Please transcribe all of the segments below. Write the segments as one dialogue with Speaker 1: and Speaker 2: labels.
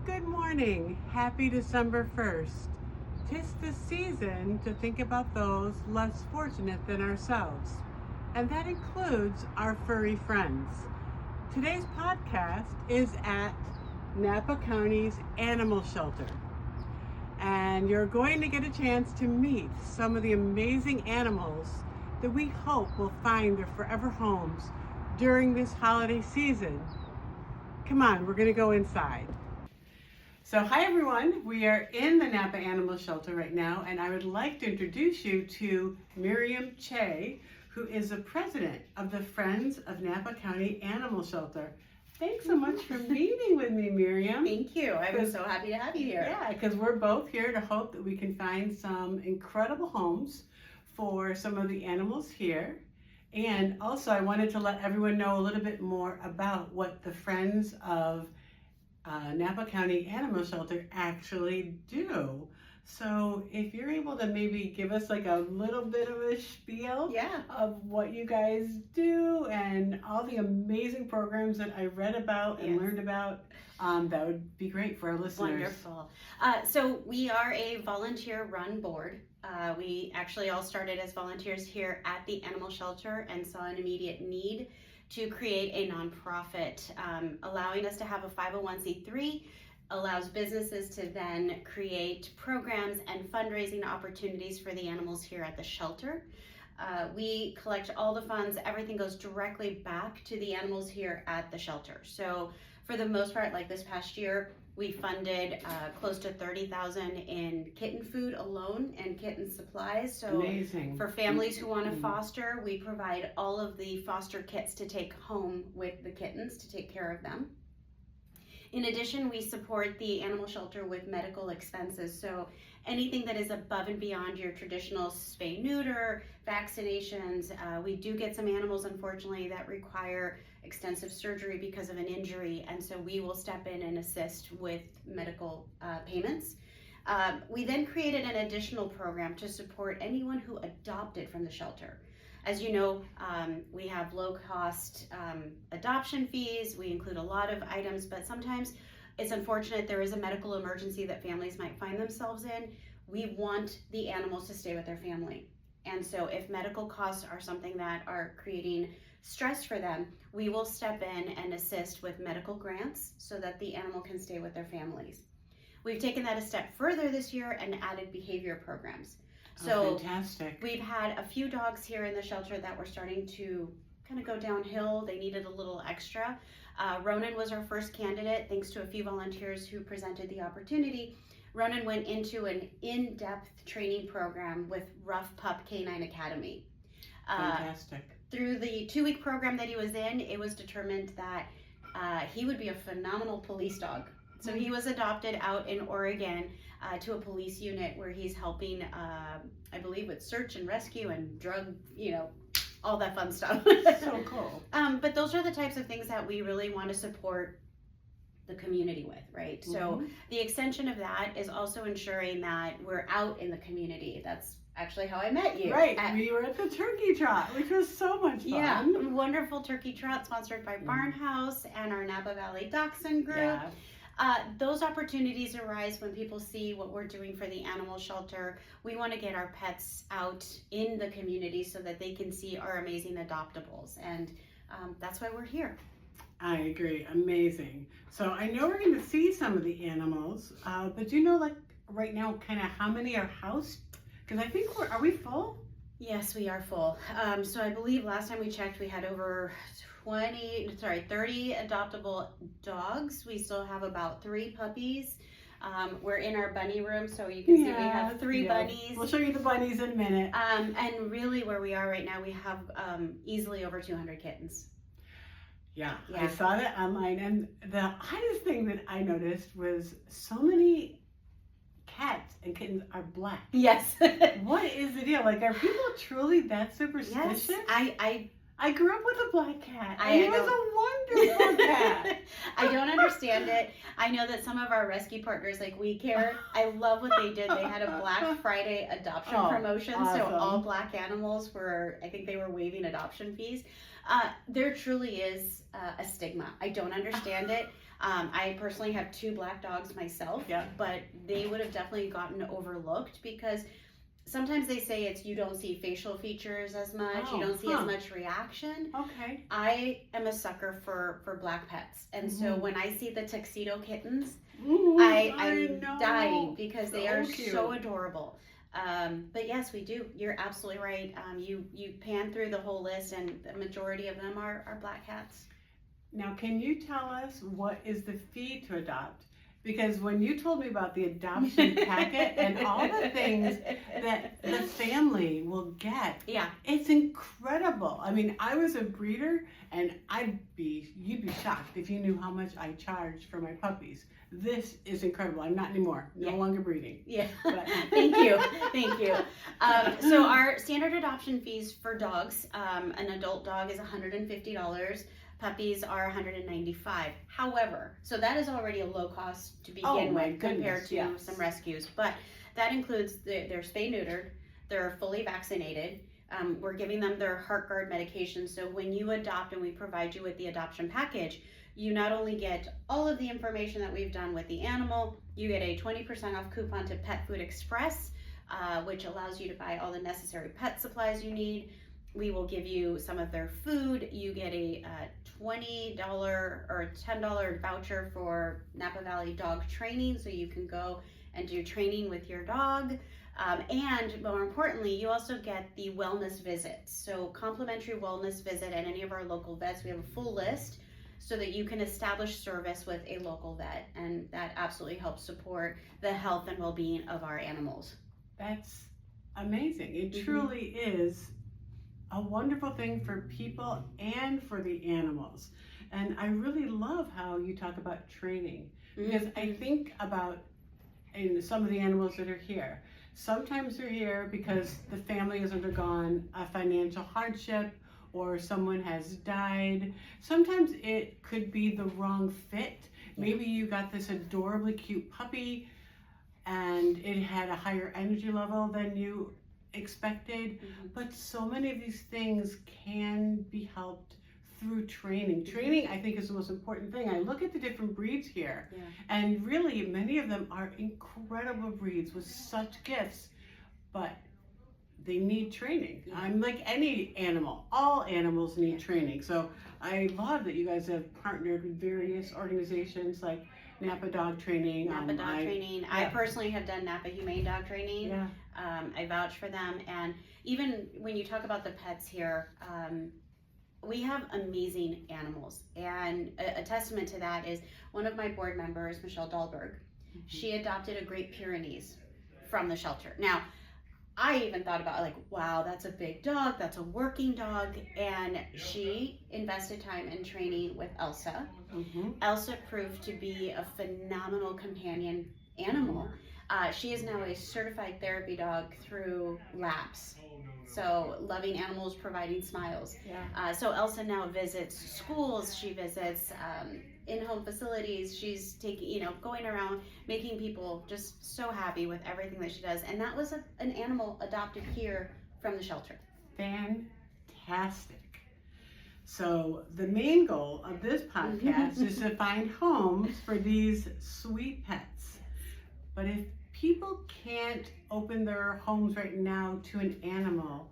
Speaker 1: Good morning. Happy December 1st. 'Tis the season to think about those less fortunate than ourselves, and that includes our furry friends. Today's podcast is at Napa County's Animal Shelter, and you're going to get a chance to meet some of the amazing animals that we hope will find their forever homes during this holiday season. Come on, we're going to go inside. So hi everyone, we are in the Napa Animal Shelter right now, and I would like to introduce you to Miriam Che, who is the president of the Friends of Napa County Animal Shelter. Thanks so much for meeting with me, Miriam.
Speaker 2: Thank you. I was so happy to have you here.
Speaker 1: Yeah, because we're both here to hope that we can find some incredible homes for some of the animals here. And also I wanted to let everyone know a little bit more about what the Friends of Napa County Animal Shelter actually do. So if you're able to maybe give us like a little bit of a spiel of what you guys do and all the amazing programs that I read about and learned about, that would be great for our listeners.
Speaker 2: Wonderful. So we are a volunteer-run board. We actually all started as volunteers here at the animal shelter and saw an immediate need to create a nonprofit, allowing us to have a 501c3, allows businesses to then create programs and fundraising opportunities for the animals here at the shelter. We collect all the funds, everything goes directly back to the animals here at the shelter. So for the most part, like this past year, we funded close to $30,000 in kitten food alone and kitten supplies. So
Speaker 1: amazing.
Speaker 2: For families who want to foster, we provide all of the foster kits to take home with the kittens to take care of them. In addition, we support the animal shelter with medical expenses. So anything that is above and beyond your traditional spay-neuter, vaccinations. We do get some animals, unfortunately, that require extensive surgery because of an injury, and so we will step in and assist with medical payments. We then created an additional program to support anyone who adopted from the shelter. As you know, we have low-cost adoption fees. We include a lot of items, but sometimes it's unfortunate there is a medical emergency that families might find themselves in. We want the animals to stay with their family. And so if medical costs are something that are creating stress for them, we will step in and assist with medical grants so that the animal can stay with their families. We've taken that a step further this year and added behavior programs. So
Speaker 1: fantastic.
Speaker 2: We've had a few dogs here in the shelter that were starting to kind of go downhill. They needed a little extra. Ronan was our first candidate, thanks to a few volunteers who presented the opportunity. Ronan went into an in-depth training program with Rough Pup Canine Academy.
Speaker 1: Fantastic.
Speaker 2: Through the 2-week program that he was in, it was determined that he would be a phenomenal police dog. So he was adopted out in Oregon to a police unit where he's helping, I believe, with search and rescue and drug, all that fun stuff.
Speaker 1: So cool.
Speaker 2: But those are the types of things that we really want to support the community with, right? So the extension of that is also ensuring that we're out in the community. That's actually how I met you.
Speaker 1: Right, we were at the turkey trot, which was so much fun.
Speaker 2: Yeah, wonderful turkey trot sponsored by Barnhouse and our Napa Valley Dachshund Group.
Speaker 1: Yeah.
Speaker 2: Those opportunities arise when people see what we're doing for the animal shelter. We want to get our pets out in the community so that they can see our amazing adoptables, and that's why we're here.
Speaker 1: I agree, amazing. So I know we're going to see some of the animals, but do you know, like right now, kind of how many are housed? Because I think are we full?
Speaker 2: Yes, we are full. So I believe last time we checked, we had over 30 adoptable dogs. We still have about 3 puppies. We're in our bunny room, so you can see we have 3 bunnies.
Speaker 1: We'll show you the bunnies in a minute.
Speaker 2: And really where we are right now, we have easily over 200 kittens.
Speaker 1: Yeah, I saw that online, and the oddest thing that I noticed was so many cats and kittens are black.
Speaker 2: Yes.
Speaker 1: What is the deal? Like, are people truly that superstitious?
Speaker 2: Yes,
Speaker 1: I grew up with a black cat, and
Speaker 2: it
Speaker 1: was a wonderful cat.
Speaker 2: I don't understand it. I know that some of our rescue partners, like We Care, I love what they did. They had a Black Friday adoption promotion,
Speaker 1: awesome.
Speaker 2: So all black animals were, I think they were waiving adoption fees. There truly is a stigma. I don't understand it. I personally have 2 black dogs myself,
Speaker 1: Yeah.
Speaker 2: but they would have definitely gotten overlooked because sometimes they say it's you don't see facial features as much, you don't see as much reaction.
Speaker 1: Okay.
Speaker 2: I am a sucker for black pets, and so when I see the tuxedo kittens, I'm dying because they are so adorable. But yes, we do. You're absolutely right. You pan through the whole list, and the majority of them are black cats.
Speaker 1: Now, can you tell us what is the fee to adopt? Because when you told me about the adoption packet and all the things that the family will get,
Speaker 2: Yeah,
Speaker 1: it's incredible. I mean, I was a breeder, and you'd be shocked if you knew how much I charge for my puppies. This is incredible. I'm not anymore. No longer breeding.
Speaker 2: Yeah.
Speaker 1: But
Speaker 2: Thank you. Thank you. So our standard adoption fees for dogs, an adult dog is $150. Puppies are $195. However, so that is already a low cost to begin with compared to some rescues. But that includes they're spay neutered, they're fully vaccinated. We're giving them their HeartGuard medication. So when you adopt and we provide you with the adoption package, you not only get all of the information that we've done with the animal, you get a 20% off coupon to Pet Food Express, which allows you to buy all the necessary pet supplies you need. We will give you some of their food. You get a $20 or $10 voucher for Napa Valley dog training, so you can go and do training with your dog. And more importantly, you also get the wellness visits. So complimentary wellness visit at any of our local vets. We have a full list so that you can establish service with a local vet, and that absolutely helps support the health and well-being of our animals.
Speaker 1: That's amazing. It truly is a wonderful thing for people and for the animals. And I really love how you talk about training, because I think about in some of the animals that are here. Sometimes they're here because the family has undergone a financial hardship or someone has died. Sometimes it could be the wrong fit. Maybe you got this adorably cute puppy and it had a higher energy level than you expected, but so many of these things can be helped through training. Training, I think, is the most important thing. I look at the different breeds here, and really many of them are incredible breeds with such gifts, but they need training. I'm like any animal. All animals need training. So I love that you guys have partnered with various organizations like Napa Dog Training.
Speaker 2: Napa Dog Training. I personally have done Napa Humane Dog Training.
Speaker 1: Yeah.
Speaker 2: I vouch for them. And even when you talk about the pets here, we have amazing animals. And a testament to that is one of my board members, Michelle Dahlberg. She adopted a Great Pyrenees from the shelter. Now, I even thought about like, wow, that's a big dog, that's a working dog. And she invested time in training with Elsa. Elsa proved to be a phenomenal companion animal. She is now a certified therapy dog through LAPS. So loving animals, providing smiles. So Elsa now visits schools, she visits in-home facilities. She's taking, going around making people just so happy with everything that she does. And that was an animal adopted here from the shelter.
Speaker 1: Fantastic. So the main goal of this podcast is to find homes for these sweet pets. But if people can't open their homes right now to an animal,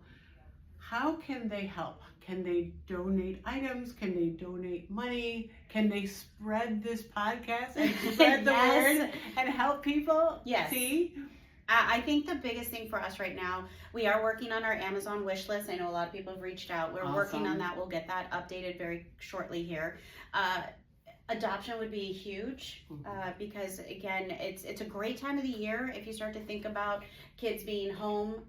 Speaker 1: how can they help? Can they donate items? Can they donate money? Can they spread this podcast and spread the word and help people see?
Speaker 2: I think the biggest thing for us right now, we are working on our Amazon wish list. I know a lot of people have reached out. We're working on that. We'll get that updated very shortly here. Adoption would be huge because, again, it's a great time of the year. If you start to think about kids being home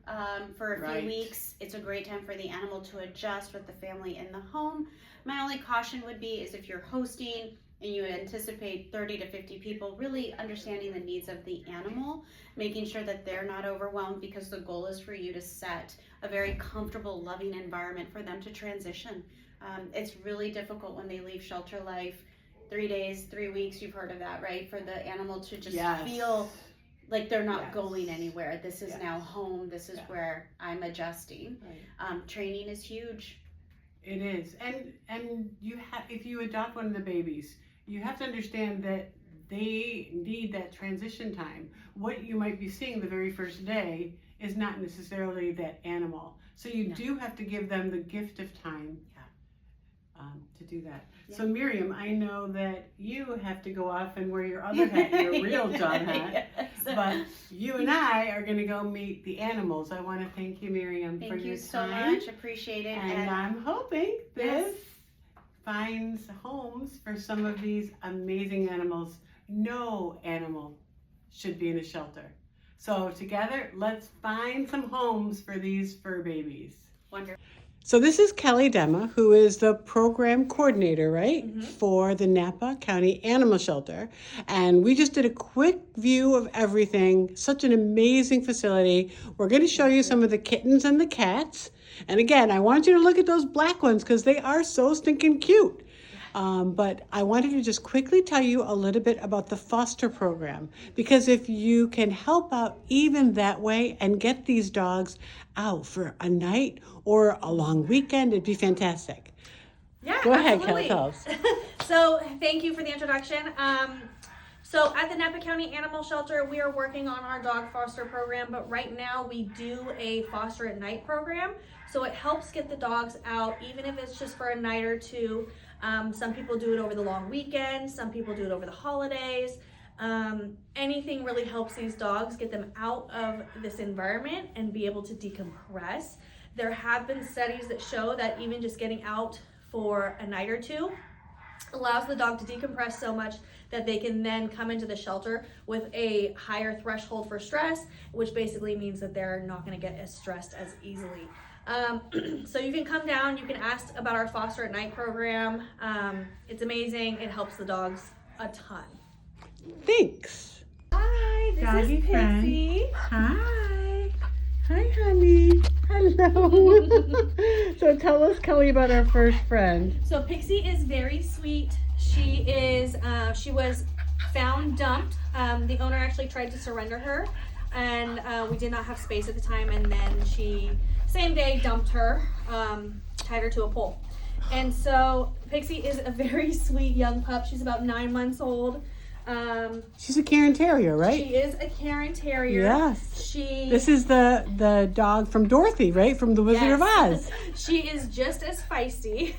Speaker 2: for a few weeks, it's a great time for the animal to adjust with the family in the home. My only caution would be is if you're hosting and you anticipate 30 to 50 people, really understanding the needs of the animal, making sure that they're not overwhelmed, because the goal is for you to set a very comfortable, loving environment for them to transition. It's really difficult when they leave shelter life. 3 days, 3 weeks, you've heard of that, right? For the animal to just feel like they're not going anywhere. This is now home. This is where I'm adjusting. Training is huge.
Speaker 1: It is. And you have, if you adopt one of the babies, you have to understand that they need that transition time. What you might be seeing the very first day is not necessarily that animal. So you do have to give them the gift of time to do that.
Speaker 2: Yeah.
Speaker 1: So Miriam, I know that you have to go off and wear your other hat, your real job hat.
Speaker 2: Yes.
Speaker 1: But you and I are going to go meet the animals. I want to thank you, Miriam, for your time.
Speaker 2: Thank you so much. Appreciate it.
Speaker 1: And I'm hoping this
Speaker 2: Yes.
Speaker 1: finds homes for some of these amazing animals. No animal should be in a shelter. So together, let's find some homes for these fur babies.
Speaker 2: Wonderful.
Speaker 1: So this is Kelly Dema, who is the program coordinator, right, for the Napa County Animal Shelter. And we just did a quick view of everything. Such an amazing facility. We're going to show you some of the kittens and the cats. And again, I want you to look at those black ones because they are so stinking cute. But I wanted to just quickly tell you a little bit about the foster program, because if you can help out even that way and get these dogs out for a night or a long weekend, it'd be fantastic.
Speaker 3: Yeah,
Speaker 1: Go ahead,
Speaker 3: absolutely.
Speaker 1: Kelly, tell us.
Speaker 3: So thank you for the introduction. So at the Napa County Animal Shelter, we are working on our dog foster program, but right now we do a foster at night program. So it helps get the dogs out, even if it's just for a night or two. Some people do it over the long weekend, some people do it over the holidays. Anything really helps these dogs get them out of this environment and be able to decompress. There have been studies that show that even just getting out for a night or two allows the dog to decompress so much that they can then come into the shelter with a higher threshold for stress, which basically means that they're not going to get as stressed as easily. So you can come down, you can ask about our foster at night program. It's amazing. It helps the dogs a ton.
Speaker 1: Thanks.
Speaker 3: Hi, this
Speaker 1: Doggy
Speaker 3: is
Speaker 1: friend.
Speaker 3: Pixie.
Speaker 1: Hi. Hi, honey. Hello. So tell us, Kelly, about our first friend.
Speaker 3: So Pixie is very sweet. She was found dumped. The owner actually tried to surrender her, and we did not have space at the time, and then she, same day, dumped her, tied her to a pole. And so Pixie is a very sweet young pup. She's about 9 months old.
Speaker 1: She's a Cairn Terrier, right?
Speaker 3: She is a Cairn Terrier.
Speaker 1: Yes. This is the dog from Dorothy, right? From The Wizard of Oz.
Speaker 3: She is just as feisty.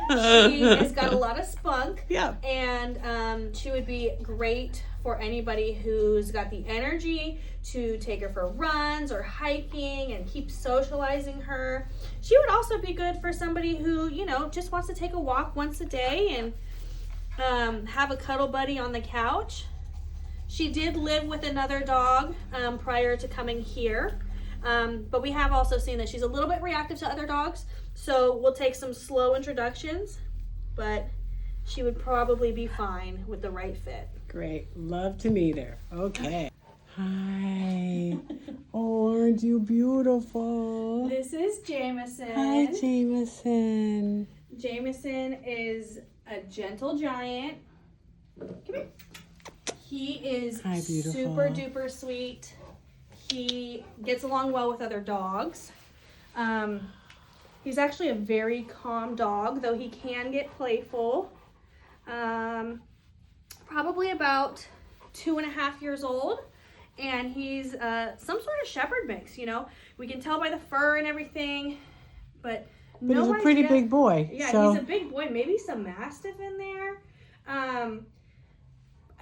Speaker 3: She has got a lot of spunk.
Speaker 1: Yeah.
Speaker 3: And she would be great for anybody who's got the energy to take her for runs or hiking and keep socializing her. She would also be good for somebody who, just wants to take a walk once a day and have a cuddle buddy on the couch. She did live with another dog prior to coming here, but we have also seen that she's a little bit reactive to other dogs, so we'll take some slow introductions, but she would probably be fine with the right fit.
Speaker 1: Great. Love to meet her. Okay. Hi. Oh, aren't you beautiful?
Speaker 3: This is Jameson.
Speaker 1: Hi, Jameson.
Speaker 3: Jameson is a gentle giant. Come here. He is
Speaker 1: Hi, beautiful.
Speaker 3: super duper sweet. He gets along well with other dogs. He's actually a very calm dog, though he can get playful. Probably about 2.5 years old, and he's some sort of shepherd mix. We can tell by the fur and everything, but
Speaker 1: But he's a pretty big boy.
Speaker 3: Yeah,
Speaker 1: so.
Speaker 3: he's a big boy. Maybe some Mastiff in there.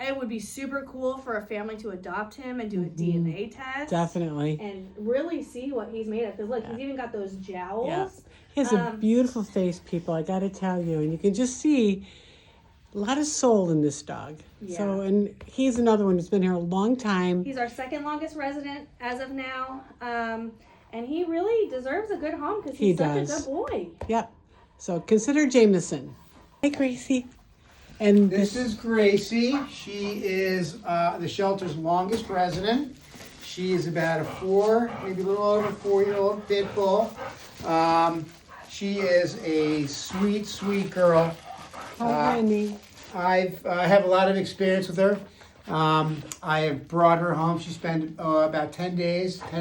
Speaker 3: It would be super cool for a family to adopt him and do a DNA test.
Speaker 1: Definitely.
Speaker 3: And really see what he's made of. Because look, he's even got those jowls.
Speaker 1: Yeah. He has a beautiful face, people, I gotta tell you. And you can just see a lot of soul in this dog.
Speaker 3: Yeah.
Speaker 1: So, and he's another one who's been here a long time.
Speaker 3: He's our second longest resident as of now. And he really deserves a good home because he's such a good boy.
Speaker 1: Yep. So consider Jameson. Hi, Gracie. And
Speaker 4: This is Gracie. She is the shelter's longest resident. She is about maybe a little over 4-year-old pit bull. She is a sweet, sweet girl.
Speaker 1: honey.
Speaker 4: I have a lot of experience with her. I have brought her home. She spent about 10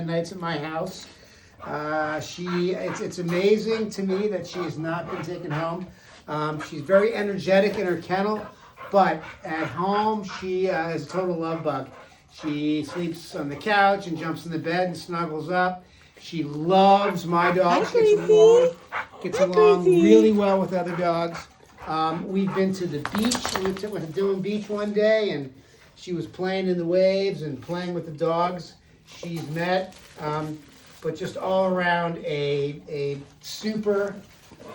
Speaker 4: nights at my house. It's amazing to me that she has not been taken home. She's very energetic in her kennel, but at home she is a total love bug. She sleeps on the couch and jumps in the bed and snuggles up. She loves my dog.
Speaker 1: Hi,
Speaker 4: She gets
Speaker 1: Hi,
Speaker 4: along
Speaker 1: Gracie.
Speaker 4: really well with other dogs. We've been to the beach. We went to Dillon Beach one day, and she was playing in the waves and playing with the dogs she's met. But just all around a super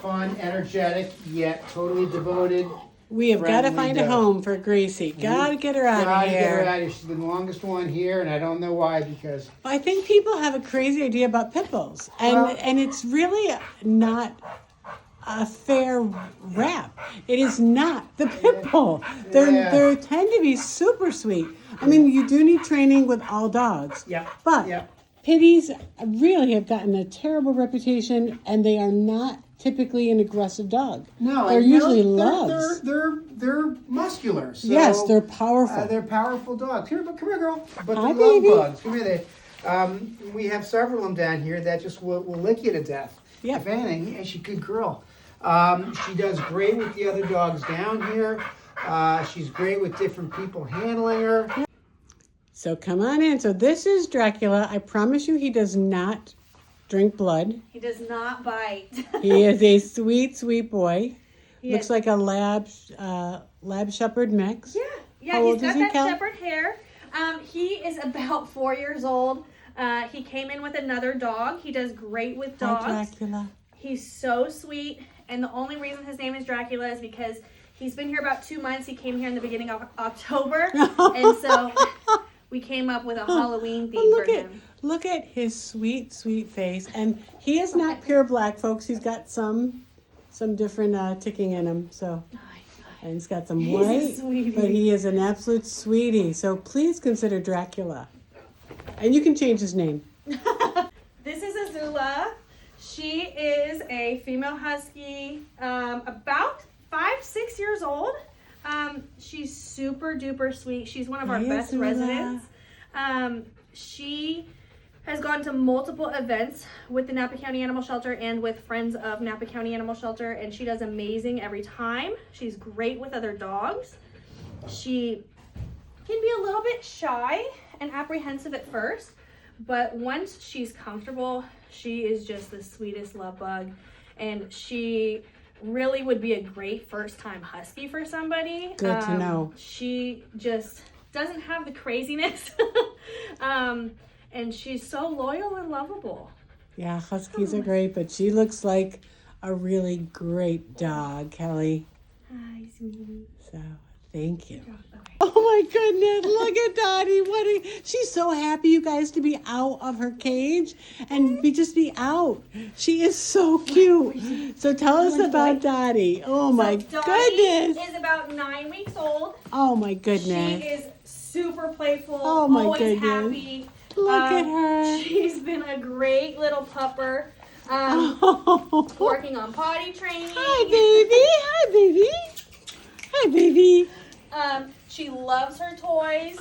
Speaker 4: fun, energetic, yet totally devoted.
Speaker 1: We have got to
Speaker 4: Friendly
Speaker 1: find a
Speaker 4: dog.
Speaker 1: home for Gracie. Got to get her out of
Speaker 4: Gotta get her
Speaker 1: here.
Speaker 4: out of here. She's the longest one here, and I don't know why, because
Speaker 1: I think people have a crazy idea about pit bulls, and
Speaker 4: Well-
Speaker 1: and it's really not a fair rap. It is not the pit bull.
Speaker 4: Yeah.
Speaker 1: They tend to be super sweet. I mean, you do need training with all dogs,
Speaker 4: yeah,
Speaker 1: but
Speaker 4: yeah.
Speaker 1: pitties really have gotten a terrible reputation, and they are not typically an aggressive dog.
Speaker 4: No,
Speaker 1: They're
Speaker 4: and, you know,
Speaker 1: usually
Speaker 4: they're-
Speaker 1: loves.
Speaker 4: They're muscular. So,
Speaker 1: Yes, they're powerful.
Speaker 4: They're powerful dogs. Come here, girl. But
Speaker 1: Hi,
Speaker 4: they love
Speaker 1: baby.
Speaker 4: bugs. Come here. We have several of them down here that just will lick you to death.
Speaker 1: Yep.
Speaker 4: If anything, yeah, she's a good girl. She does great with the other dogs down here. She's great with different people handling her.
Speaker 1: So come on in. So this is Dracula. I promise you, he does not drink blood.
Speaker 3: He does not bite.
Speaker 1: He is a sweet, sweet boy.
Speaker 3: He
Speaker 1: Looks
Speaker 3: is-
Speaker 1: like a lab shepherd mix.
Speaker 3: Yeah,
Speaker 1: How
Speaker 3: he's
Speaker 1: old
Speaker 3: got
Speaker 1: is he,
Speaker 3: that
Speaker 1: Kel?
Speaker 3: shepherd hair. He is about 4 years old. He came in with another dog. He does great with
Speaker 1: Hi,
Speaker 3: dogs.
Speaker 1: Dracula.
Speaker 3: He's so sweet, and the only reason his name is Dracula is because he's been here about 2 months. He came here in the beginning of October, and so we came up with a Halloween theme
Speaker 1: Oh,
Speaker 3: for him.
Speaker 1: look at his sweet, sweet face. And he is not pure black, folks. He's got some different ticking in him. So, and he's got some
Speaker 3: He's a
Speaker 1: white,
Speaker 3: sweetie.
Speaker 1: but he is an absolute sweetie. So please consider Dracula. And you can change his name.
Speaker 3: This is Azula. She is a female husky, about 5-6 years old. She's super duper sweet. She's one of our
Speaker 1: Hi,
Speaker 3: best
Speaker 1: Azula.
Speaker 3: residents. She has gone to multiple events with the Napa County Animal Shelter and with friends of Napa County Animal Shelter, and she does amazing every time. She's great with other dogs. She can be a little bit shy and apprehensive at first, but once she's comfortable, she is just the sweetest love bug, and she really would be a great first-time husky for somebody.
Speaker 1: Good to know.
Speaker 3: She just doesn't have the craziness, and she's so loyal and lovable.
Speaker 1: Yeah, huskies are great, but she looks like a really great dog, Kelly.
Speaker 3: Hi, sweetie.
Speaker 1: So, thank you.
Speaker 3: Okay.
Speaker 1: Oh my goodness, look at Dottie. She's so happy, you guys, to be out of her cage and just be out. She is so cute. So tell us about Dottie. Oh my
Speaker 3: Dottie
Speaker 1: goodness.
Speaker 3: is about 9 weeks old.
Speaker 1: Oh my
Speaker 3: She
Speaker 1: goodness.
Speaker 3: is super playful,
Speaker 1: Oh my
Speaker 3: always
Speaker 1: goodness.
Speaker 3: happy.
Speaker 1: Look at her.
Speaker 3: She's been a great little pupper.
Speaker 1: Oh.
Speaker 3: Working on potty training.
Speaker 1: Hi, baby. Hi, baby. Hi, baby.
Speaker 3: She loves her toys.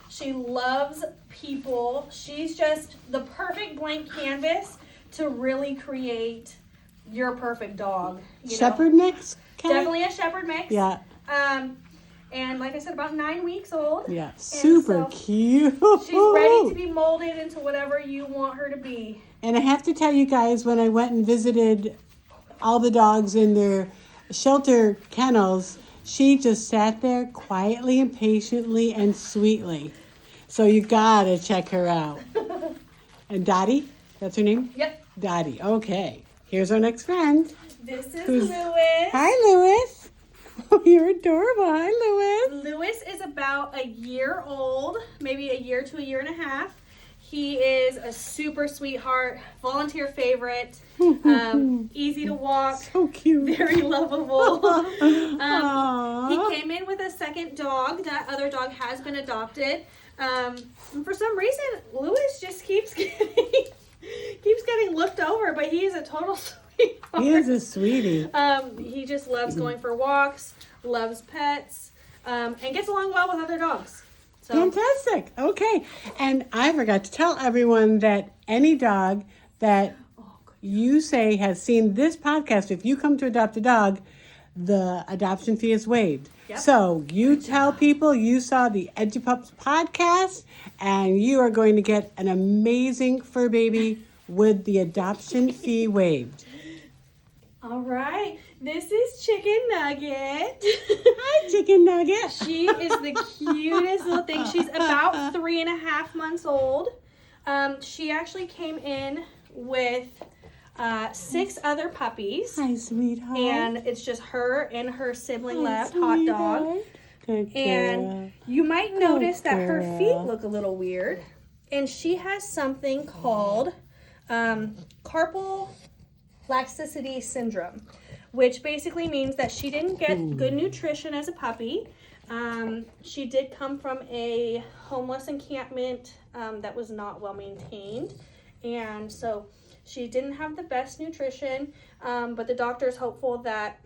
Speaker 3: She loves people. She's just the perfect blank canvas to really create your perfect dog. You know?
Speaker 1: Shepherd mix, Kelly?
Speaker 3: Definitely a shepherd mix.
Speaker 1: Yeah,
Speaker 3: And like I said, about 9 weeks old.
Speaker 1: yeah. Super
Speaker 3: so
Speaker 1: cute.
Speaker 3: She's ready to be molded into whatever you want her to be.
Speaker 1: And I have to tell you guys, when I went and visited all the dogs in their shelter kennels, she just sat there quietly and patiently and sweetly. So you gotta check her out. And Dottie, that's her name?
Speaker 3: Yep.
Speaker 1: Dottie, okay. Here's our next friend.
Speaker 3: This is
Speaker 1: Who's-
Speaker 3: Lewis.
Speaker 1: Hi, Lewis. Oh, you're adorable. Hi, Lewis.
Speaker 3: Lewis is about a year old, maybe a year to a year and a half. He is a super sweetheart, volunteer favorite, easy to walk,
Speaker 1: So cute.
Speaker 3: very lovable.
Speaker 1: Aw.
Speaker 3: He came in with a second dog. That other dog has been adopted. And for some reason, Lewis just keeps getting looked over, but he is a total sweetheart.
Speaker 1: He is a sweetie.
Speaker 3: He just loves going for walks, loves pets, and gets along well with other dogs. So
Speaker 1: Fantastic. Okay. And I forgot to tell everyone that any dog that you say has seen this podcast, if you come to adopt a dog, the adoption fee is waived.
Speaker 3: Yep.
Speaker 1: So you tell people you saw the EduPups podcast and you are going to get an amazing fur baby with the adoption fee waived.
Speaker 3: All right, this is Chicken Nugget.
Speaker 1: Hi, Chicken Nugget.
Speaker 3: She is the cutest little thing. She's about 3.5 months old. She actually came in with 6 other puppies.
Speaker 1: Hi, sweetheart.
Speaker 3: And it's just her and her sibling
Speaker 1: Hi,
Speaker 3: left, Hot Dog.
Speaker 1: sweetheart. Good
Speaker 3: And
Speaker 1: girl.
Speaker 3: you might notice that her
Speaker 1: girl.
Speaker 3: feet look a little weird. And she has something called carpal laxicity syndrome, which basically means that she didn't get good nutrition as a puppy. She did come from a homeless encampment that was not well maintained. And so she didn't have the best nutrition, but the doctor is hopeful that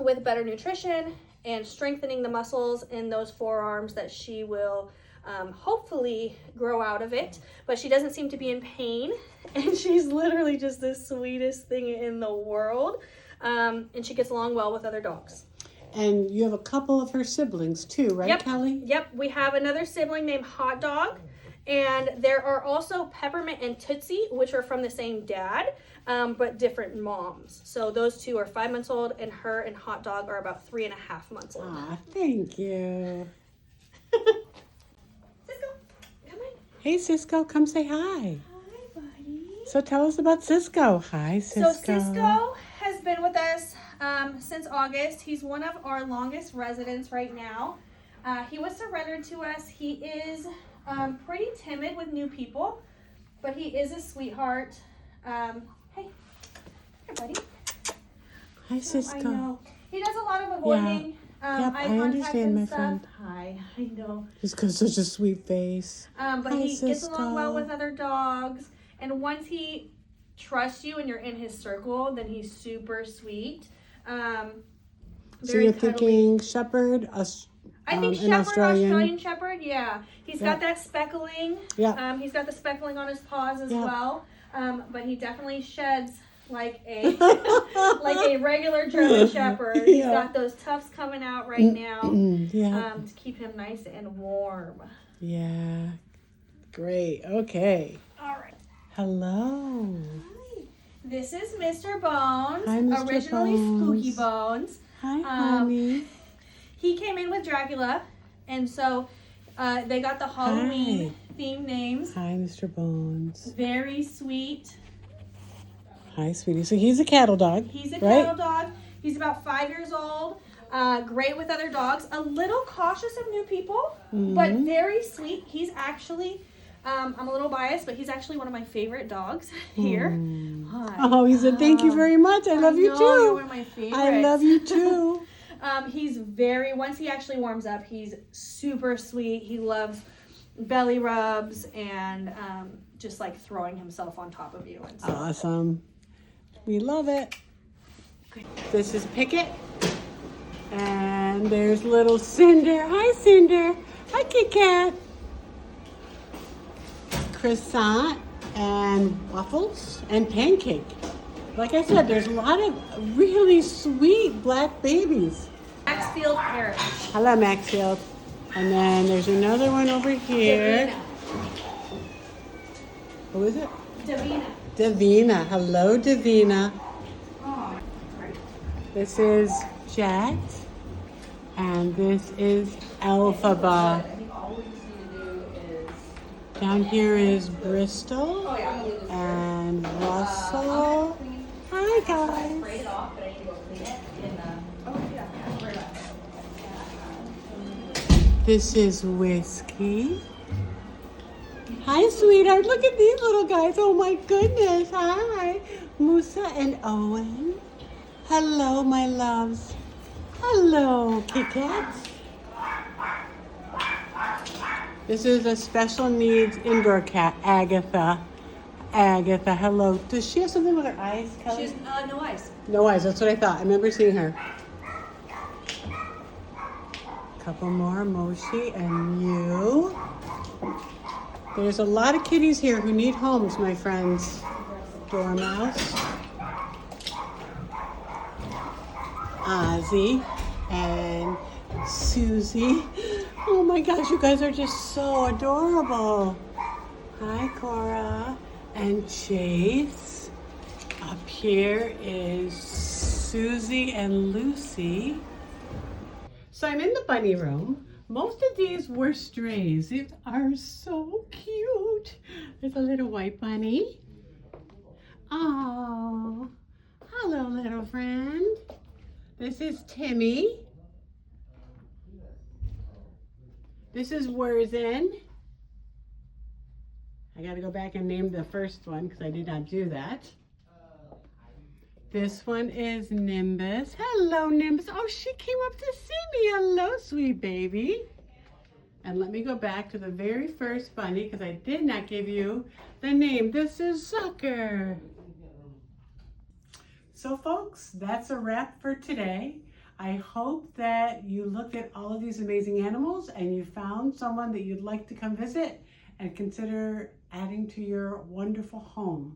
Speaker 3: with better nutrition and strengthening the muscles in those forearms that she will hopefully grow out of it. But she doesn't seem to be in pain, and she's literally just the sweetest thing in the world. And she gets along well with other dogs.
Speaker 1: And you have a couple of her siblings too, right,
Speaker 3: Yep.
Speaker 1: Kelly?
Speaker 3: Yep, we have another sibling named Hot Dog. And there are also Peppermint and Tootsie, which are from the same dad, but different moms. So those two are 5 months old, and her and Hot Dog are about 3.5 months old.
Speaker 1: Aw, thank you.
Speaker 3: Cisco, come on.
Speaker 1: Hey, Cisco, come say hi.
Speaker 3: Hi, buddy.
Speaker 1: So tell us about Cisco. Hi, Cisco.
Speaker 3: So Cisco has been with us since August. He's one of our longest residents right now. He was surrendered to us. He is pretty timid with new people, but he is a sweetheart. Hey, buddy.
Speaker 1: Hi,
Speaker 3: I
Speaker 1: Cisco.
Speaker 3: know. He does a lot of avoiding.
Speaker 1: Yep,
Speaker 3: eye
Speaker 1: I
Speaker 3: contact
Speaker 1: understand,
Speaker 3: and
Speaker 1: my
Speaker 3: stuff.
Speaker 1: friend.
Speaker 3: Hi, I know.
Speaker 1: He's got such a sweet face.
Speaker 3: But
Speaker 1: Hi,
Speaker 3: he gets
Speaker 1: Cisco.
Speaker 3: along well with other dogs. And once he trusts you and you're in his circle, then he's super sweet.
Speaker 1: So
Speaker 3: Very
Speaker 1: you're
Speaker 3: cuddly.
Speaker 1: thinking shepherd,
Speaker 3: I think
Speaker 1: an
Speaker 3: shepherd,
Speaker 1: Australian.
Speaker 3: Australian shepherd, yeah. He's
Speaker 1: Yeah.
Speaker 3: got that speckling.
Speaker 1: Yeah.
Speaker 3: He's got the speckling on his paws as
Speaker 1: Yeah.
Speaker 3: well. But he definitely sheds like a like a regular German shepherd. He's
Speaker 1: Yeah.
Speaker 3: got those tufts coming out right now.
Speaker 1: Yeah.
Speaker 3: To keep him nice and warm.
Speaker 1: Yeah. Great. Okay.
Speaker 3: All right.
Speaker 1: Hello.
Speaker 3: Hi. This is Mr. Bones.
Speaker 1: Hi, Mr.
Speaker 3: Originally Spooky
Speaker 1: Bones.
Speaker 3: Bones.
Speaker 1: Hi, honey.
Speaker 3: He came in with Dracula, and so they got the Halloween themed names.
Speaker 1: Hi, Mr. Bones.
Speaker 3: Very sweet.
Speaker 1: Hi, sweetie. So he's a cattle dog.
Speaker 3: He's a
Speaker 1: right?
Speaker 3: cattle dog. He's about 5 years old. Great with other dogs. A little cautious of new people, but very sweet. He's actually, I'm a little biased, but he's actually one of my favorite dogs here. Hi.
Speaker 1: Oh, he said, thank you very much. I love you
Speaker 3: know,
Speaker 1: too.
Speaker 3: You're one of my favorites.
Speaker 1: I love you too.
Speaker 3: He's once he actually warms up, he's super sweet. He loves belly rubs and just like throwing himself on top of you. And so.
Speaker 1: Awesome. We love it. This is Picket. And there's little Cinder. Hi, Cinder. Hi, Kit Kat. Croissant and waffles and pancake. Like I said, there's a lot of really sweet black babies.
Speaker 3: Maxfield Parish.
Speaker 1: Hello, Maxfield. And then there's another one over here. Who is it?
Speaker 3: Davina.
Speaker 1: Davina. Hello, Davina. This is Jet. And this is Elphaba. Down here is Bristol and Russell. Hi, guys. This is Whiskey. Hi, sweetheart. Look at these little guys. Oh, my goodness. Hi. Musa and Owen. Hello, my loves. Hello, Kit Kats. This is a special needs indoor cat, Agatha. Agatha, hello. Does she have something with her eyes, Kelly?
Speaker 3: She's no eyes.
Speaker 1: No eyes, that's what I thought. I remember seeing her. Couple more, Moshi and you. There's a lot of kitties here who need homes, my friends. Dormouse. Ozzy and Susie. Oh my gosh, you guys are just so adorable. Hi, Cora and Chase. Up here is Susie and Lucy. So I'm in the bunny room. Most of these were strays. They are so cute. There's a little white bunny. Oh, hello, little friend. This is Timmy. This is Wurzen. I gotta go back and name the first one because I did not do that. This one is Nimbus. Hello, Nimbus. Oh, she came up to see me. Hello, sweet baby. And let me go back to the very first bunny because I did not give you the name. This is Zucker. So folks, that's a wrap for today. I hope that you looked at all of these amazing animals and you found someone that you'd like to come visit and consider adding to your wonderful home.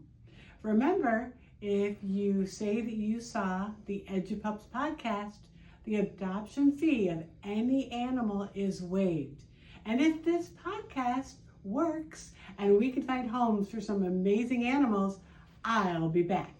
Speaker 1: Remember, if you say that you saw the Edge of Pups podcast, the adoption fee of any animal is waived. And if this podcast works and we can find homes for some amazing animals, I'll be back.